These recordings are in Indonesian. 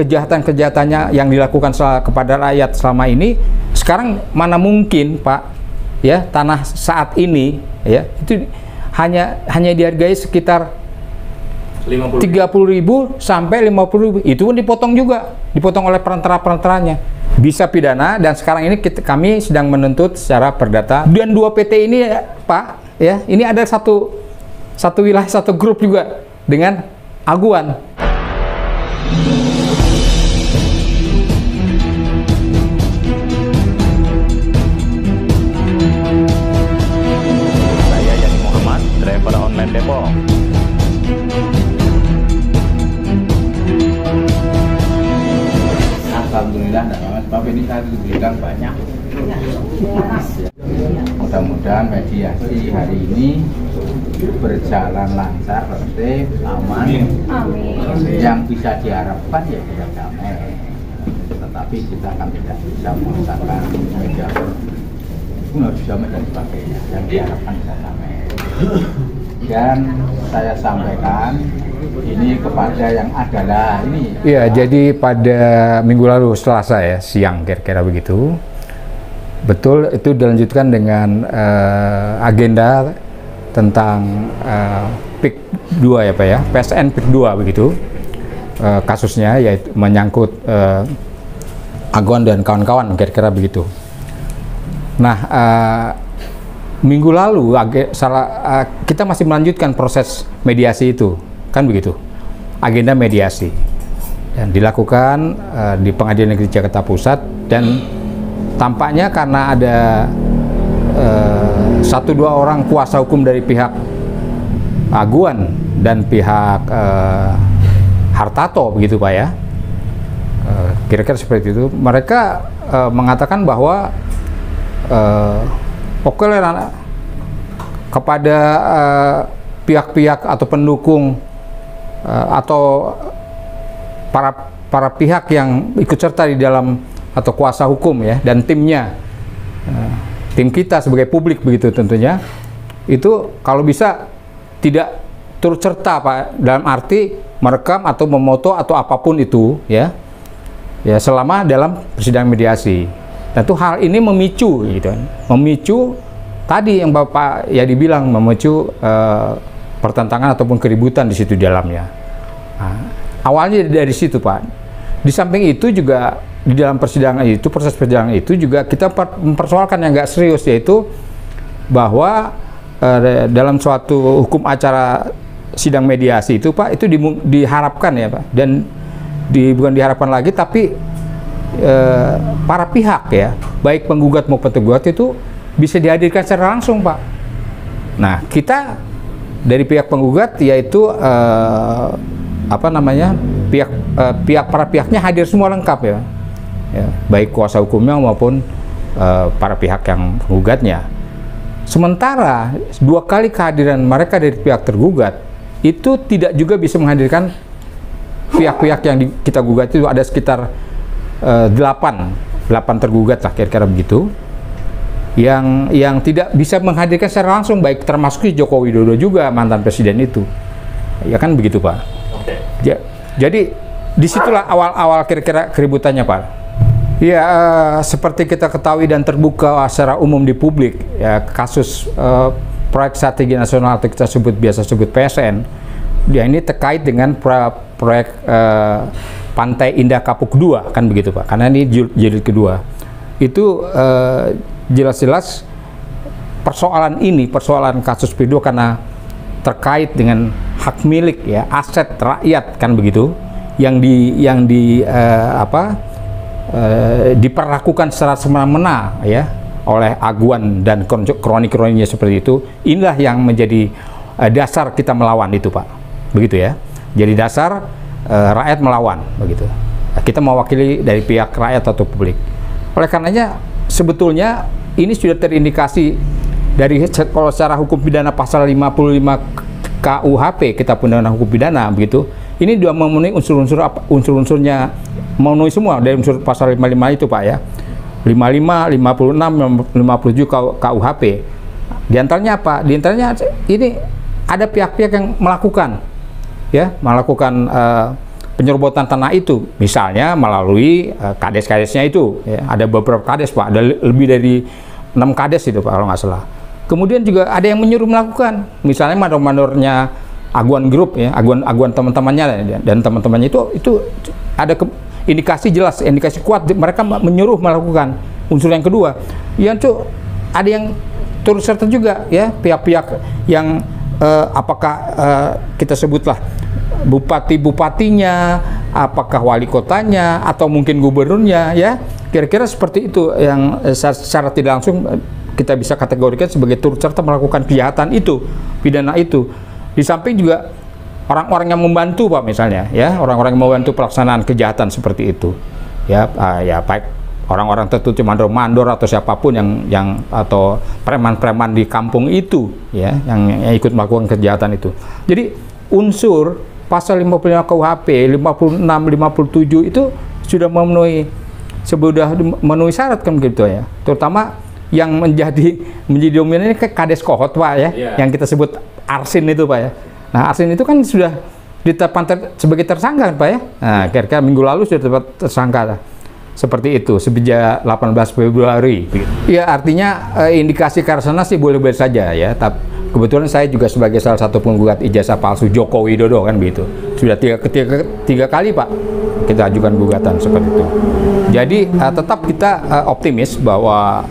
kejahatan-kejahatannya yang dilakukan kepada rakyat selama ini, sekarang mana mungkin Pak, ya, tanah saat ini ya itu hanya dihargai sekitar 30.000 sampai 50.000, itu pun dipotong oleh perantara-perantaranya. Bisa pidana, dan sekarang ini kami sedang menuntut secara perdata. Dan 2 PT ini ya, Pak, ya, ini ada satu wilayah, satu grup juga dengan Aguan. Saya Yani Muhammad, driver online Depok. Alhamdulillah, sebab ini saya diberikan banyak. Mudah-mudahan mediasi hari ini berjalan lancar, tertib, aman. Yang bisa diharapkan ya bisa damai. Tetapi kita kan tidak bisa memaksakan mediator harus damai dan sebagainya. Yang diharapkan bisa damai. Dan saya sampaikan ini kepada yang adalah ini. Ya, jadi pada minggu lalu Selasa ya, siang kira-kira begitu. Betul, itu dilanjutkan dengan agenda tentang PIK 2 ya Pak ya, PSN PIK 2 begitu. Kasusnya yaitu menyangkut Aguan dan kawan-kawan kira-kira begitu. Nah, minggu lalu kita masih melanjutkan proses mediasi itu, kan begitu, agenda mediasi, dan dilakukan di Pengadilan Negeri Jakarta Pusat. Dan tampaknya karena ada 1-2 orang kuasa hukum dari pihak Aguan dan pihak Hartarto begitu Pak ya, kira-kira seperti itu, mereka mengatakan bahwa oke lah, kepada pihak-pihak atau pendukung atau para pihak yang ikut serta di dalam atau kuasa hukum ya, dan timnya, tim kita sebagai publik begitu tentunya, itu kalau bisa tidak turut serta Pak, dalam arti merekam atau memoto atau apapun itu ya selama dalam persidangan mediasi. Tentu hal ini memicu gitu, memicu tadi yang Bapak ya dibilang, memicu pertentangan ataupun keributan di situ dalamnya. Nah, awalnya dari situ Pak. Di samping itu juga di dalam persidangan itu, proses persidangan itu juga kita mempersoalkan yang nggak serius, yaitu bahwa dalam suatu hukum acara sidang mediasi itu Pak, itu diharapkan ya Pak, dan bukan diharapkan lagi, tapi para pihak ya, baik penggugat maupun tergugat itu bisa dihadirkan secara langsung Pak. Nah, kita dari pihak penggugat yaitu para pihaknya hadir semua lengkap ya, baik kuasa hukumnya maupun para pihak yang penggugatnya. Sementara 2 kali kehadiran mereka dari pihak tergugat itu tidak juga bisa menghadirkan pihak-pihak yang kita gugat. Itu ada sekitar 8 tergugat lah kira-kira begitu, yang tidak bisa menghadirkan secara langsung, baik termasuk Joko Widodo juga, mantan presiden itu, ya kan begitu Pak. Jadi disitulah awal-awal kira-kira keributannya Pak. Ya, seperti kita ketahui dan terbuka secara umum di publik ya, kasus proyek strategi nasional atau kita biasa sebut PSN, dia ini terkait dengan proyek Pantai Indah Kapuk 2 kan begitu Pak, karena ini jilid kedua. Itu jelas-jelas persoalan kasus P2 karena terkait dengan hak milik ya, aset rakyat kan begitu, yang diperlakukan secara semena-mena ya oleh Aguan dan kroni-kroninya seperti itu. Inilah yang menjadi dasar kita melawan itu Pak, begitu ya. Jadi dasar rakyat melawan begitu. Kita mewakili dari pihak rakyat atau publik. Oleh karenanya sebetulnya ini sudah terindikasi dari, kalau secara hukum pidana pasal 55 KUHP, Kitab Undang-Undang Hukum Pidana begitu, ini sudah memenuhi unsur-unsurnya, memenuhi semua dari unsur pasal 55 itu Pak ya. 55, 56, 57 KUHP. Di antaranya apa? Di antaranya ini ada pihak-pihak yang melakukan penyerobotan tanah itu, misalnya melalui kades-kadesnya itu, ya. Ada beberapa kades Pak, ada lebih dari 6 kades itu Pak kalau nggak salah. Kemudian juga ada yang menyuruh melakukan, misalnya mandor-mandornya Aguan Group, ya, Aguan teman-temannya dan teman-temannya itu ada indikasi jelas, indikasi kuat mereka menyuruh melakukan. Unsur yang kedua, yang tuh ada yang turut serta juga, ya, pihak-pihak yang apakah kita sebutlah bupati-bupatinya, apakah wali kotanya, atau mungkin gubernurnya, ya, kira-kira seperti itu yang secara tidak langsung kita bisa kategorikan sebagai turut serta melakukan kejahatan itu, pidana itu. Di samping juga orang-orang yang membantu Pak, misalnya, ya, orang-orang yang membantu pelaksanaan kejahatan seperti itu, ya, ya baik orang-orang tertentu, mandor-mandor atau siapapun yang atau preman-preman di kampung itu, ya, yang ikut melakukan kejahatan itu. Jadi unsur pasal 55 KUHP, 56, 57 itu sudah memenuhi syarat kan gitu, ya. Terutama yang menjadi dominan ini kades kohot Pak, ya, yang kita sebut arsin itu Pak, ya. Nah, arsin itu kan sudah ditetapkan sebagai tersangka kan Pak, ya. Nah, kira-kira minggu lalu sudah tersangka seperti itu sejak 18 Februari. Ya, artinya indikasi ke arah sana sih boleh-boleh saja, ya. Tapi kebetulan saya juga sebagai salah satu penggugat ijazah palsu Joko Widodo kan begitu. Sudah tiga kali Pak kita ajukan gugatan seperti itu. Jadi tetap kita optimis bahwa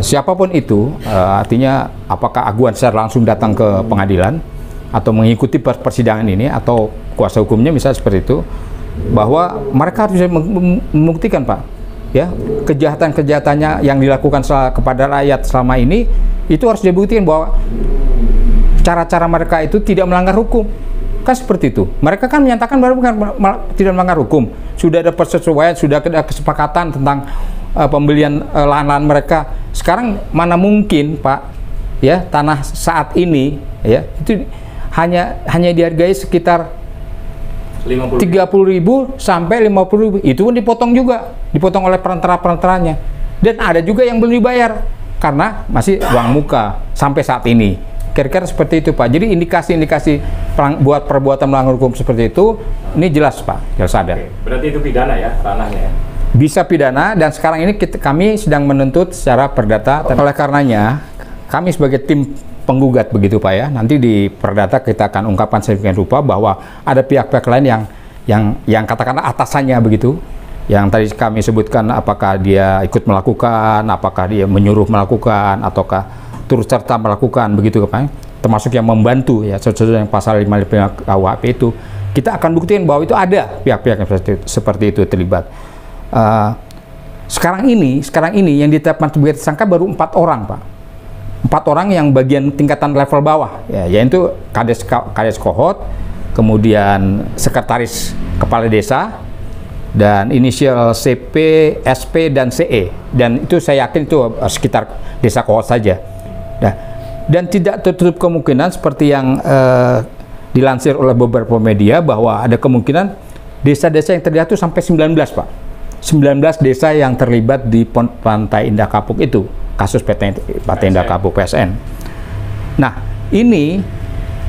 siapapun itu, artinya apakah aguan secara langsung datang ke pengadilan atau mengikuti persidangan ini atau kuasa hukumnya misalnya seperti itu, bahwa mereka harus bisa membuktikan Pak, ya, kejahatan-kejahatannya yang dilakukan kepada rakyat selama ini itu harus dibuktikan bahwa cara-cara mereka itu tidak melanggar hukum. Kan seperti itu. Mereka kan menyatakan bahwa bukan tidak melanggar hukum. Sudah ada persesuaian, sudah ada kesepakatan tentang pembelian lahan-lahan mereka. Sekarang mana mungkin Pak, ya, tanah saat ini, ya, itu hanya dihargai sekitar 30.000 sampai 50.000. Itu pun dipotong juga, dipotong oleh perantara-perantaranya. Dan ada juga yang belum dibayar karena masih uang muka sampai saat ini. Kira-kira seperti itu Pak. Jadi indikasi-indikasi buat perbuatan melanggar hukum seperti itu, ini jelas Pak, jelas ada. Oke, berarti itu pidana ya, ranahnya ya? Bisa pidana, dan sekarang ini kami sedang menuntut secara perdata. Oleh karenanya, kami sebagai tim penggugat begitu Pak, ya, nanti di perdata kita akan ungkapkan sedemikian rupa bahwa ada pihak-pihak lain yang katakanlah atasannya begitu, yang tadi kami sebutkan, apakah dia ikut melakukan, apakah dia menyuruh melakukan, ataukah turut serta melakukan begitu Pak, termasuk yang membantu, ya, sesuai yang pasal 55 KUHP itu, kita akan buktiin bahwa itu ada pihak-pihak yang seperti itu terlibat. Sekarang ini yang ditetapkan sebagai tersangka baru 4 orang Pak. 4 orang yang bagian tingkatan level bawah, ya, yaitu kades kohot, kemudian sekretaris kepala desa, dan inisial CP, SP, dan CE. Dan itu saya yakin itu sekitar desa kohot saja. Nah, dan tidak tertutup kemungkinan seperti yang dilansir oleh beberapa media bahwa ada kemungkinan desa-desa yang terlibat itu sampai 19 Pak. 19 desa yang terlibat di Pantai Indah Kapuk itu, kasus Pantai Indah Kapuk PSN. Nah, ini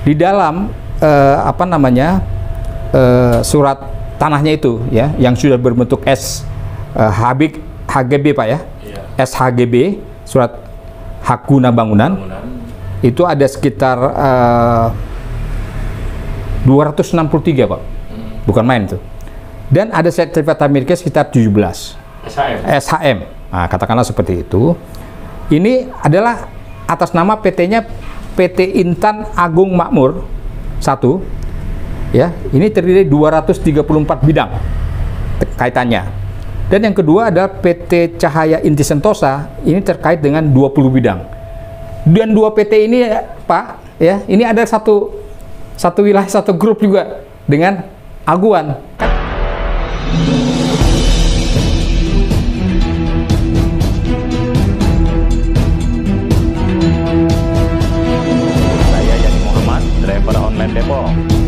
di dalam surat tanahnya itu, ya, yang sudah berbentuk HGB Pak, ya, SHGB, surat hak guna bangunan, itu ada sekitar 263 Pak, bukan main itu. Dan ada sertifikat miliknya sekitar 17 SHM. Nah, katakanlah seperti itu. Ini adalah atas nama PT-nya PT Intan Agung Makmur 1, ya. Ini terdiri 234 bidang kaitannya. Dan yang kedua adalah PT Cahaya Inti Sentosa, ini terkait dengan 20 bidang. Dan 2 PT ini Pak, ya, ini ada satu wilayah, satu grup juga dengan Aguan. Saya Yani Muhammad, driver online Depok.